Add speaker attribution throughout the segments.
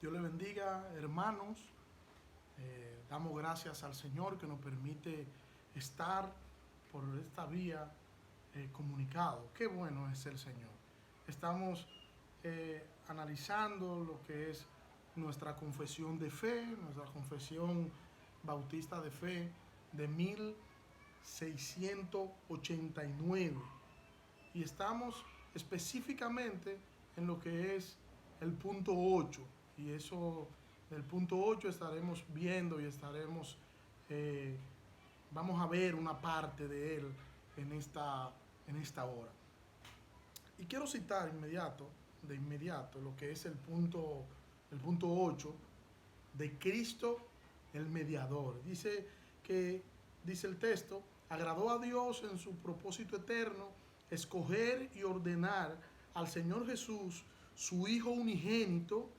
Speaker 1: Dios le bendiga, hermanos. Damos gracias al Señor que nos permite estar por esta vía comunicado. Qué bueno es el Señor. Estamos analizando lo que es nuestra confesión de fe, nuestra confesión bautista de fe de 1689. Y estamos específicamente en lo que es el punto 8. Y eso del punto 8 estaremos viendo y eh, vamos a ver una parte de él en esta hora. Y quiero citar de inmediato lo que es el punto 8 de Cristo el mediador. Dice el texto, agradó a Dios en su propósito eterno escoger y ordenar al Señor Jesús, su Hijo unigénito,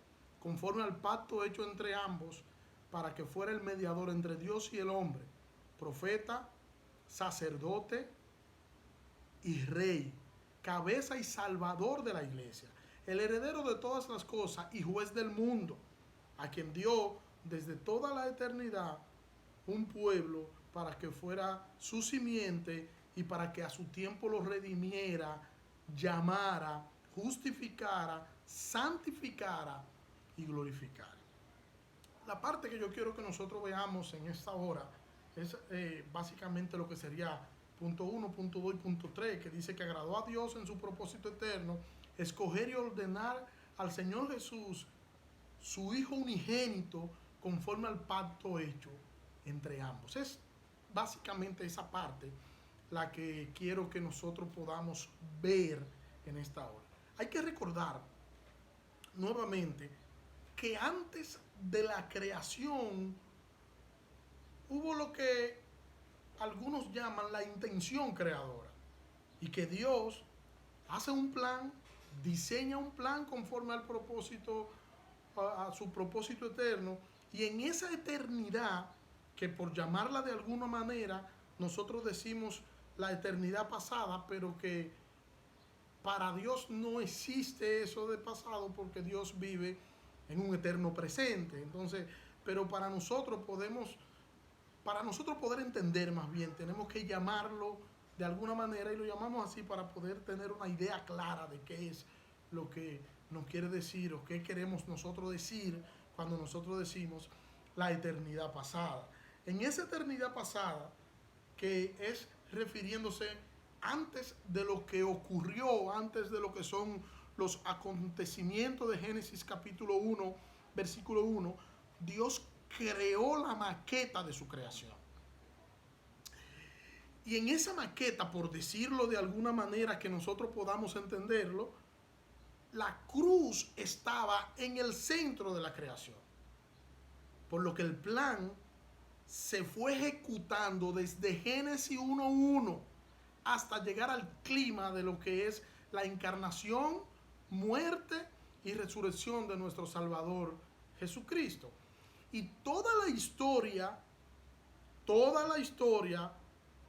Speaker 1: conforme al pacto hecho entre ambos, para que fuera el mediador entre Dios y el hombre, profeta, sacerdote y rey, cabeza y salvador de la iglesia, el heredero de todas las cosas y juez del mundo, a quien dio desde toda la eternidad un pueblo para que fuera su simiente y para que a su tiempo lo redimiera, llamara, justificara, santificara y glorificara. La parte que yo quiero que nosotros veamos en esta hora es básicamente lo que sería punto 1, punto 2 y punto 3, que dice que agradó a Dios en su propósito eterno escoger y ordenar al Señor Jesús, su Hijo unigénito, conforme al pacto hecho entre ambos. Es básicamente esa parte la que quiero que nosotros podamos ver en esta hora. Hay que recordar nuevamente que antes de la creación hubo lo que algunos llaman la intención creadora, y que Dios hace un plan, diseña un plan conforme al propósito, a su propósito eterno, y en esa eternidad, que por llamarla de alguna manera, nosotros decimos la eternidad pasada, pero que para Dios no existe eso de pasado, porque Dios vive en un eterno presente. Entonces, pero para nosotros poder entender más bien, tenemos que llamarlo de alguna manera, y lo llamamos así para poder tener una idea clara de qué es lo que nos quiere decir o qué queremos nosotros decir cuando nosotros decimos la eternidad pasada. En esa eternidad pasada, que es refiriéndose antes de lo que ocurrió, antes de lo que son los acontecimientos de Génesis capítulo 1, versículo 1, Dios creó la maqueta de su creación. Y en esa maqueta, por decirlo de alguna manera que nosotros podamos entenderlo, la cruz estaba en el centro de la creación. Por lo que el plan se fue ejecutando desde Génesis 1:1 hasta llegar al clima de lo que es la encarnación, muerte y resurrección de nuestro Salvador Jesucristo. Y toda la historia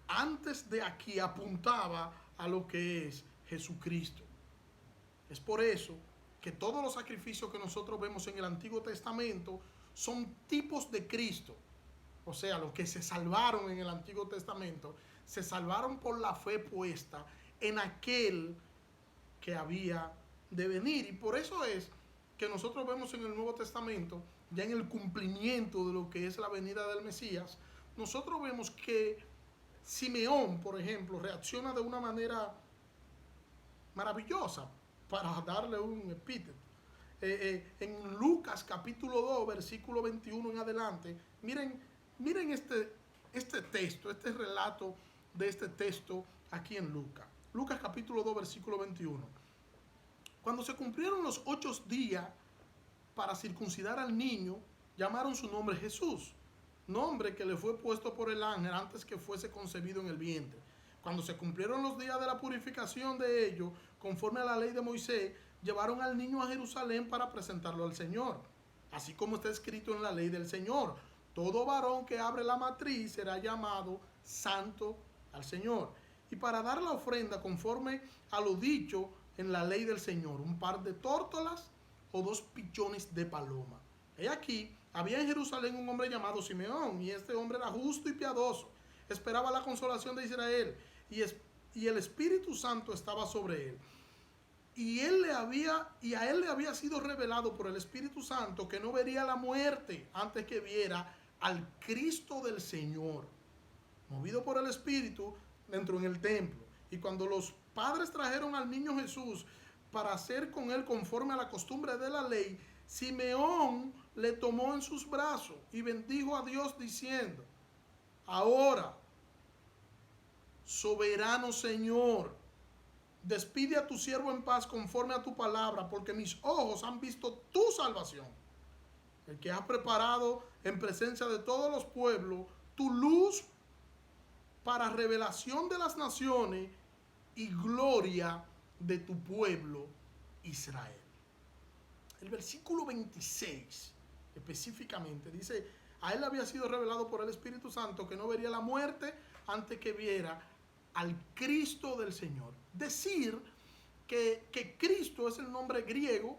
Speaker 1: antes de aquí apuntaba a lo que es Jesucristo. Es por eso que todos los sacrificios que nosotros vemos en el Antiguo Testamento son tipos de Cristo. O sea, los que se salvaron en el Antiguo Testamento se salvaron por la fe puesta en aquel que había de venir. Y por eso es que nosotros vemos en el Nuevo Testamento, ya en el cumplimiento de lo que es la venida del Mesías, nosotros vemos que Simeón, por ejemplo, reacciona de una manera maravillosa para darle un epíteto. En Lucas capítulo 2, versículo 21 en adelante, miren este texto, este relato de este texto aquí en Lucas. Lucas capítulo 2, versículo 21. Cuando se cumplieron los 8 días para circuncidar al niño, llamaron su nombre Jesús, nombre que le fue puesto por el ángel antes que fuese concebido en el vientre. Cuando se cumplieron los días de la purificación de ellos, conforme a la ley de Moisés, llevaron al niño a Jerusalén para presentarlo al Señor. Así como está escrito en la ley del Señor, todo varón que abre la matriz será llamado santo al Señor. Y para dar la ofrenda conforme a lo dicho en la ley del Señor, un par de tórtolas o 2 pichones de paloma. He aquí, había en Jerusalén un hombre llamado Simeón, y este hombre era justo y piadoso, esperaba la consolación de Israel, y el Espíritu Santo estaba sobre él. Y a él le había sido revelado por el Espíritu Santo que no vería la muerte antes que viera al Cristo del Señor. Movido por el Espíritu, entró en el templo. Y cuando los padres trajeron al niño Jesús para hacer con él conforme a la costumbre de la ley, Simeón le tomó en sus brazos y bendijo a Dios diciendo: ahora, soberano Señor, despide a tu siervo en paz conforme a tu palabra, porque mis ojos han visto tu salvación, el que has preparado en presencia de todos los pueblos, tu luz para revelación de las naciones y gloria de tu pueblo Israel. El versículo 26 específicamente dice: a él había sido revelado por el Espíritu Santo que no vería la muerte antes que viera al Cristo del Señor. Decir que Cristo es el nombre griego,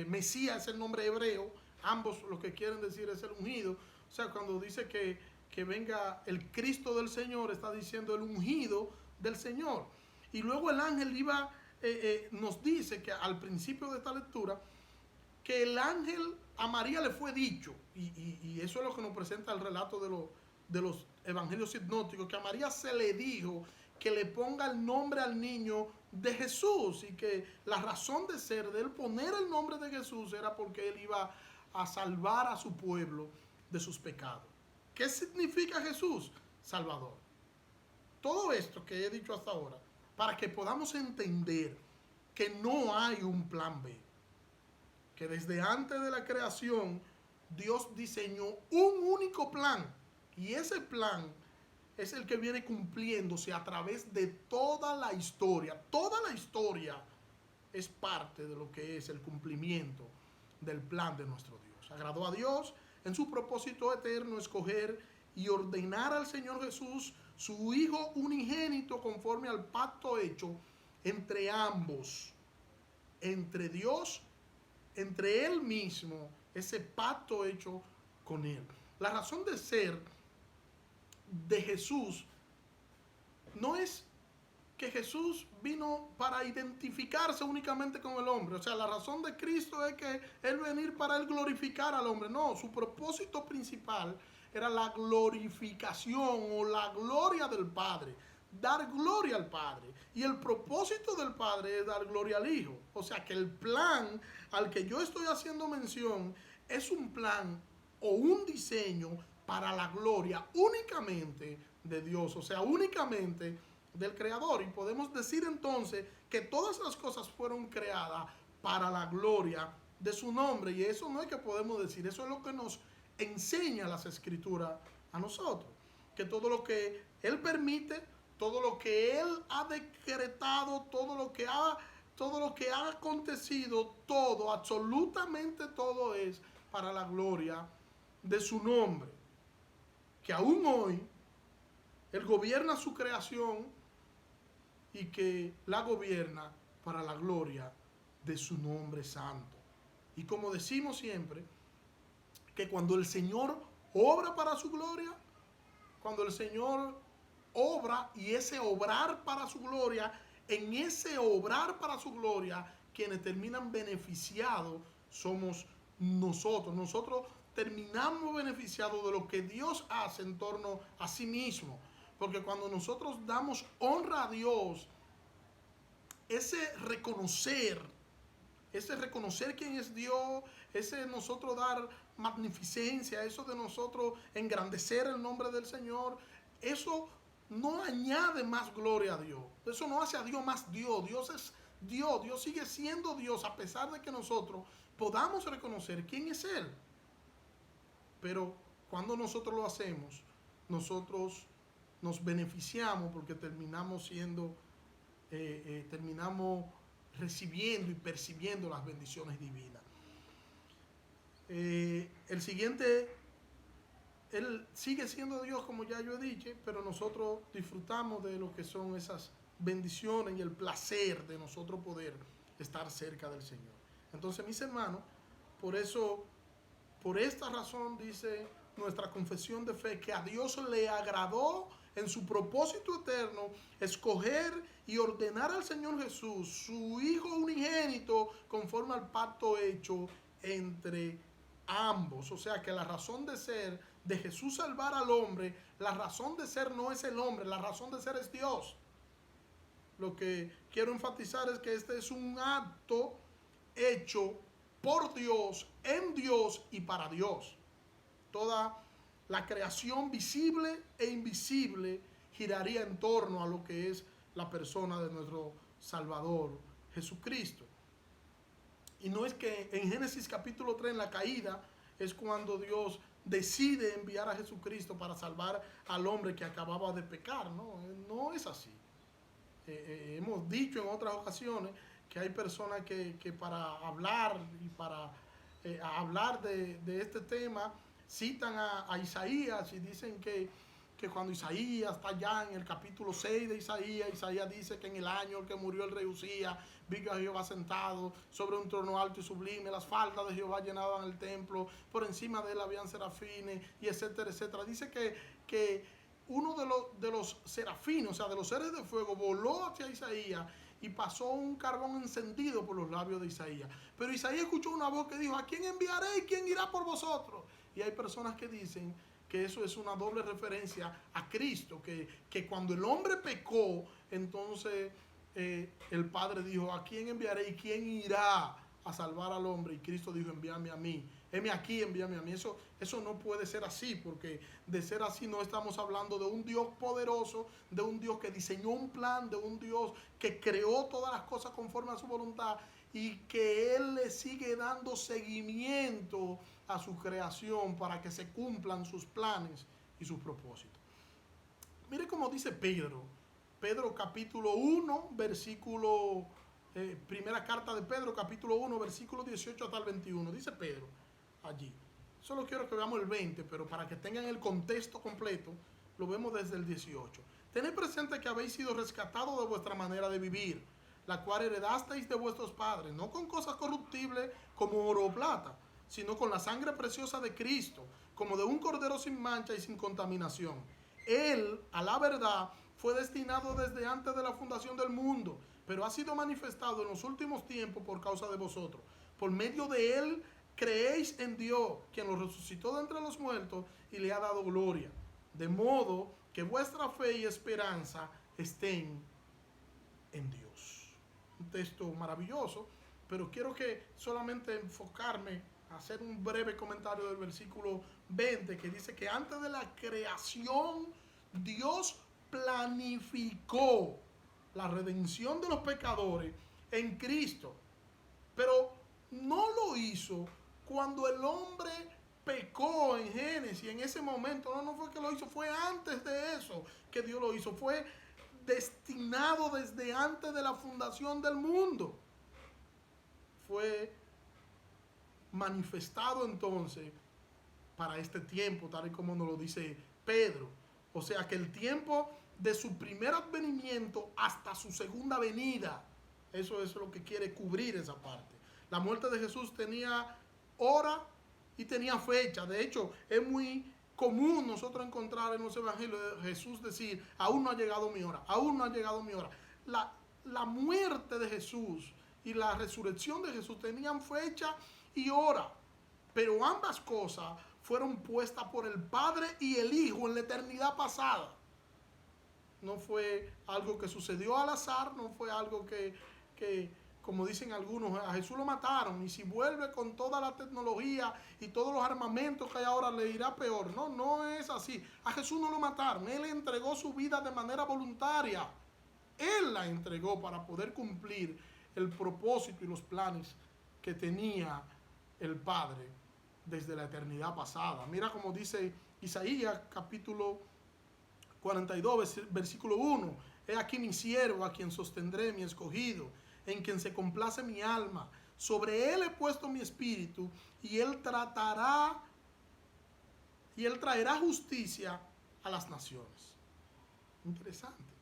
Speaker 1: Mesías es el nombre hebreo, ambos lo que quieren decir es el ungido. O sea, cuando dice que venga el Cristo del Señor, está diciendo el ungido del Señor. Y luego el ángel nos dice que al principio de esta lectura, que el ángel a María le fue dicho, y eso es lo que nos presenta el relato de los evangelios sinópticos, que a María se le dijo que le ponga el nombre al niño de Jesús, y que la razón de ser de él poner el nombre de Jesús era porque él iba a salvar a su pueblo de sus pecados. ¿Qué significa Jesús? Salvador. Todo esto que he dicho hasta ahora, para que podamos entender que no hay un plan B, que desde antes de la creación Dios diseñó un único plan, y ese plan es el que viene cumpliéndose a través de toda la historia. Toda la historia es parte de lo que es el cumplimiento del plan de nuestro Dios. Agradó a Dios en su propósito eterno escoger y ordenar al Señor Jesús, su Hijo unigénito, conforme al pacto hecho entre ambos, entre Dios, entre Él mismo, ese pacto hecho con Él. La razón de ser de Jesús no es que Jesús vino para identificarse únicamente con el hombre. O sea, la razón de Cristo es que Él venir para Él glorificar al hombre. No, su propósito principal era la glorificación o la gloria del Padre. Dar gloria al Padre. Y el propósito del Padre es dar gloria al Hijo. O sea, que el plan al que yo estoy haciendo mención es un plan o un diseño para la gloria únicamente de Dios. O sea, únicamente del Creador. Y podemos decir entonces que todas las cosas fueron creadas para la gloria de su nombre. Y eso no es que podemos decir, eso es lo que nos enseña las Escrituras a nosotros. Que todo lo que Él permite, todo lo que Él ha decretado, todo lo que ha acontecido, todo, absolutamente todo es para la gloria de su nombre. Que aún hoy Él gobierna su creación y que la gobierna para la gloria de su nombre santo. Y como decimos siempre, que cuando el Señor obra para su gloria, cuando el Señor obra y ese obrar para su gloria, en ese obrar para su gloria, quienes terminan beneficiados somos nosotros. Nosotros terminamos beneficiados de lo que Dios hace en torno a sí mismo. Porque cuando nosotros damos honra a Dios, ese reconocer quién es Dios, ese nosotros dar magnificencia, eso de nosotros engrandecer el nombre del Señor, eso no añade más gloria a Dios. Eso no hace a Dios más Dios. Dios es Dios. Dios sigue siendo Dios a pesar de que nosotros podamos reconocer quién es Él. Pero cuando nosotros lo hacemos, nosotros nos beneficiamos porque terminamos terminamos recibiendo y percibiendo las bendiciones divinas. El siguiente, Él sigue siendo Dios, como ya yo he dicho, pero nosotros disfrutamos de lo que son esas bendiciones y el placer de nosotros poder estar cerca del Señor. Entonces, mis hermanos, por eso, por esta razón dice nuestra confesión de fe, que a Dios le agradó en su propósito eterno escoger y ordenar al Señor Jesús, su Hijo unigénito, conforme al pacto hecho entre ambos. O sea que la razón de ser de Jesús salvar al hombre, la razón de ser no es el hombre, la razón de ser es Dios. Lo que quiero enfatizar es que este es un acto hecho por Dios, en Dios y para Dios. Toda la creación visible e invisible giraría en torno a lo que es la persona de nuestro Salvador, Jesucristo. Y no es que en Génesis capítulo 3, en la caída, es cuando Dios decide enviar a Jesucristo para salvar al hombre que acababa de pecar. No es así. Hemos dicho en otras ocasiones que hay personas que para hablar y para hablar de este tema citan a Isaías y dicen que cuando Isaías está ya en el capítulo 6 de Isaías dice que en el año en que murió el rey Usías, vi a Jehová sentado sobre un trono alto y sublime, las faldas de Jehová llenaban el templo, por encima de él habían serafines, y etcétera, etcétera. Dice que uno de los serafines, o sea, de los seres de fuego, voló hacia Isaías y pasó un carbón encendido por los labios de Isaías. Pero Isaías escuchó una voz que dijo: ¿a quién enviaré y quién irá por vosotros? Y hay personas que dicen que eso es una doble referencia a Cristo, que cuando el hombre pecó, entonces el Padre dijo: ¿a quién enviaré y quién irá a salvar al hombre? Y Cristo dijo: envíame a mí. Heme aquí, envíame a mí. Eso no puede ser así, porque de ser así no estamos hablando de un Dios poderoso, de un Dios que diseñó un plan, de un Dios que creó todas las cosas conforme a su voluntad y que Él le sigue dando seguimiento a su creación para que se cumplan sus planes y sus propósitos. Mire cómo dice Pedro capítulo 1, versículo, primera carta de Pedro capítulo 1, versículo 18 hasta el 21. Dice Pedro allí. Solo quiero que veamos el 20, pero para que tengan el contexto completo, lo vemos desde el 18. Tened presente que habéis sido rescatados de vuestra manera de vivir, la cual heredasteis de vuestros padres, no con cosas corruptibles como oro o plata, sino con la sangre preciosa de Cristo, como de un cordero sin mancha y sin contaminación. Él, a la verdad, fue destinado desde antes de la fundación del mundo, pero ha sido manifestado en los últimos tiempos por causa de vosotros. Por medio de él creéis en Dios, quien lo resucitó de entre los muertos y le ha dado gloria, de modo que vuestra fe y esperanza estén en Dios. Un texto maravilloso, pero quiero que solamente enfocarme a hacer un breve comentario del versículo 20, que dice que antes de la creación Dios planificó la redención de los pecadores en Cristo, pero no lo hizo cuando el hombre pecó en Génesis, en ese momento. No fue que lo hizo, fue antes de eso que Dios lo hizo. Fue destinado desde antes de la fundación del mundo. Fue manifestado entonces para este tiempo, tal y como nos lo dice Pedro. O sea que el tiempo de su primer advenimiento hasta su segunda venida, eso es lo que quiere cubrir esa parte. La muerte de Jesús tenía hora y tenía fecha. De hecho, es muy común nosotros encontrar en los evangelios de Jesús decir: aún no ha llegado mi hora, aún no ha llegado mi hora. La muerte de Jesús y la resurrección de Jesús tenían fecha y hora, pero ambas cosas fueron puestas por el Padre y el Hijo en la eternidad pasada. No fue algo que sucedió al azar, no fue algo que como dicen algunos, a Jesús lo mataron y si vuelve con toda la tecnología y todos los armamentos que hay ahora le irá peor. No es así. A Jesús no lo mataron, Él entregó su vida de manera voluntaria. Él la entregó para poder cumplir el propósito y los planes que tenía el Padre desde la eternidad pasada. Mira como dice Isaías capítulo 42, versículo 1. He aquí mi siervo, a quien sostendré, mi escogido, en quien se complace mi alma. Sobre él he puesto mi espíritu, y él traerá justicia a las naciones. Interesante.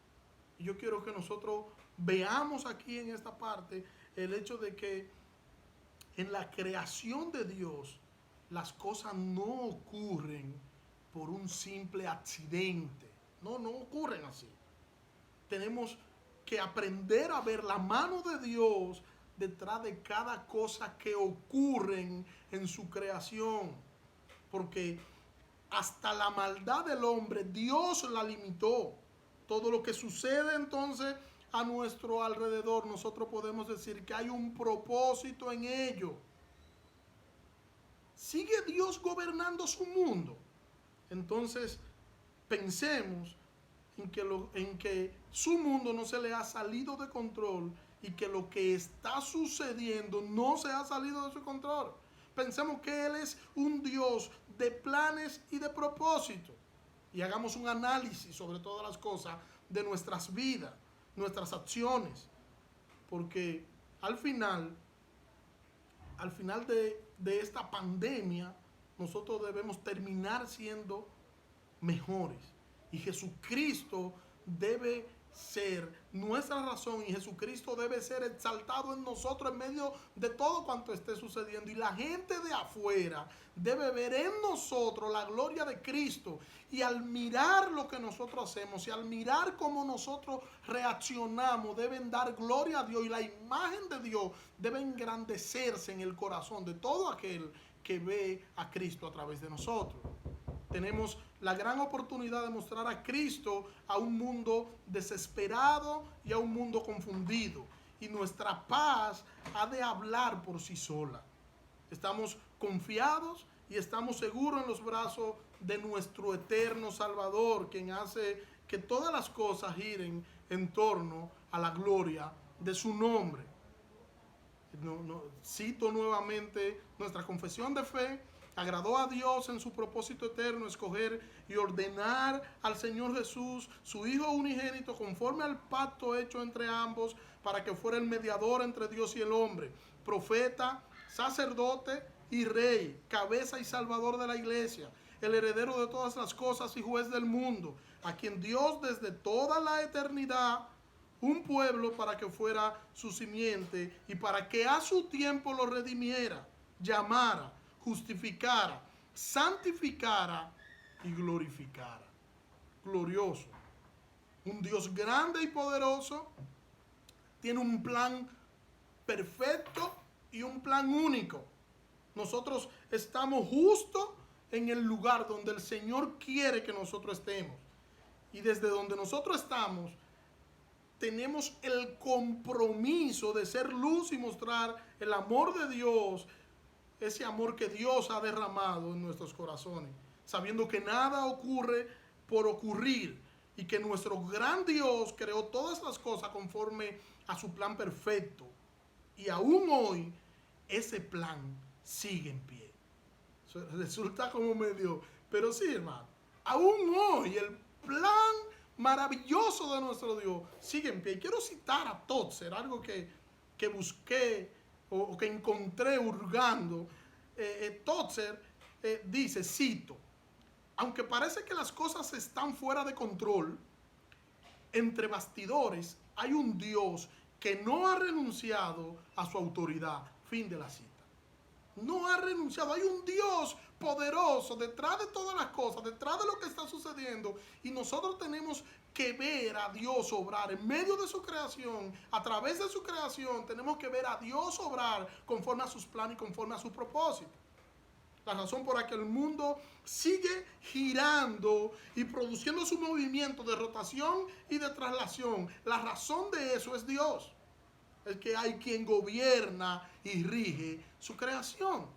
Speaker 1: Y yo quiero que nosotros veamos aquí en esta parte el hecho de que En la creación de Dios, las cosas no ocurren por un simple accidente. No, no ocurren así. Tenemos que aprender a ver la mano de Dios detrás de cada cosa que ocurre en su creación. Porque hasta la maldad del hombre, Dios la limitó. Todo lo que sucede entonces a nuestro alrededor, nosotros podemos decir que hay un propósito en ello. ¿Sigue Dios gobernando su mundo? Entonces, pensemos en que su mundo no se le ha salido de control y que lo que está sucediendo no se ha salido de su control. Pensemos que Él es un Dios de planes y de propósito. Y hagamos un análisis sobre todas las cosas de nuestras vidas, nuestras acciones. Porque al final de esta pandemia, nosotros debemos terminar siendo mejores. Y Jesucristo debe ser nuestra razón y Jesucristo debe ser exaltado en nosotros en medio de todo cuanto esté sucediendo. Y la gente de afuera debe ver en nosotros la gloria de Cristo. Y al mirar lo que nosotros hacemos y al mirar cómo nosotros reaccionamos, deben dar gloria a Dios. Y la imagen de Dios debe engrandecerse en el corazón de todo aquel que ve a Cristo a través de nosotros. Tenemos la gran oportunidad de mostrar a Cristo a un mundo desesperado y a un mundo confundido. Y nuestra paz ha de hablar por sí sola. Estamos confiados y estamos seguros en los brazos de nuestro eterno Salvador, quien hace que todas las cosas giren en torno a la gloria de su nombre. Cito nuevamente nuestra confesión de fe. Agradó a Dios en su propósito eterno escoger y ordenar al Señor Jesús, su Hijo unigénito, conforme al pacto hecho entre ambos, para que fuera el mediador entre Dios y el hombre, profeta, sacerdote y rey, cabeza y salvador de la iglesia, el heredero de todas las cosas y juez del mundo, a quien Dios desde toda la eternidad un pueblo para que fuera su simiente y para que a su tiempo lo redimiera, llamara, justificara, santificara y glorificara. Glorioso. Un Dios grande y poderoso tiene un plan perfecto y un plan único. Nosotros estamos justo en el lugar donde el Señor quiere que nosotros estemos. Y desde donde nosotros estamos, tenemos el compromiso de ser luz y mostrar el amor de Dios, ese amor que Dios ha derramado en nuestros corazones, sabiendo que nada ocurre por ocurrir y que nuestro gran Dios creó todas las cosas conforme a su plan perfecto. Y aún hoy, ese plan sigue en pie. Eso resulta como medio, pero sí, hermano, aún hoy el plan maravilloso de nuestro Dios sigue en pie. Y quiero citar a Totzer, algo que busqué o que encontré hurgando. Totzer dice, cito, aunque parece que las cosas están fuera de control, entre bastidores hay un Dios que no ha renunciado a su autoridad. Fin de la cita. No ha renunciado. Hay un Dios poderoso detrás de todas las cosas, detrás de lo que está sucediendo. Y nosotros tenemos que ver a Dios obrar en medio de su creación, a través de su creación. Tenemos que ver a Dios obrar conforme a sus planes y conforme a su propósito. La razón por la que el mundo sigue girando y produciendo su movimiento de rotación y de traslación, la razón de eso es Dios. Es que hay quien gobierna y rige su creación.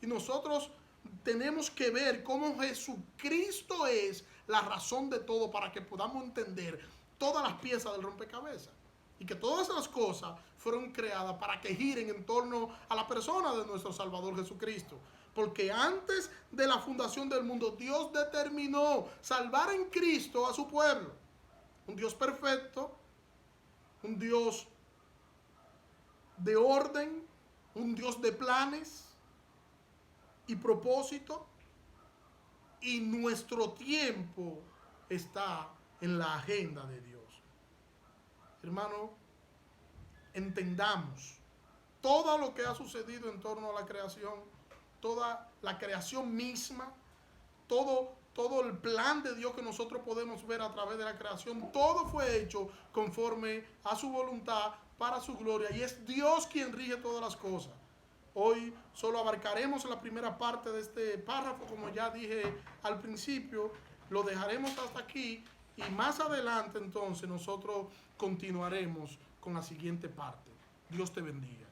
Speaker 1: Y nosotros tenemos que ver cómo Jesucristo es la razón de todo para que podamos entender todas las piezas del rompecabezas. Y que todas las cosas fueron creadas para que giren en torno a la persona de nuestro Salvador Jesucristo. Porque antes de la fundación del mundo, Dios determinó salvar en Cristo a su pueblo. Un Dios perfecto, un Dios de orden, un Dios de planes y propósito. Y nuestro tiempo está en la agenda de Dios. Hermano, entendamos todo lo que ha sucedido en torno a la creación, toda la creación misma, todo el plan de Dios que nosotros podemos ver a través de la creación, todo fue hecho conforme a su voluntad, para su gloria, y es Dios quien rige todas las cosas. Hoy solo abarcaremos la primera parte de este párrafo, como ya dije al principio, lo dejaremos hasta aquí y más adelante entonces nosotros continuaremos con la siguiente parte. Dios te bendiga.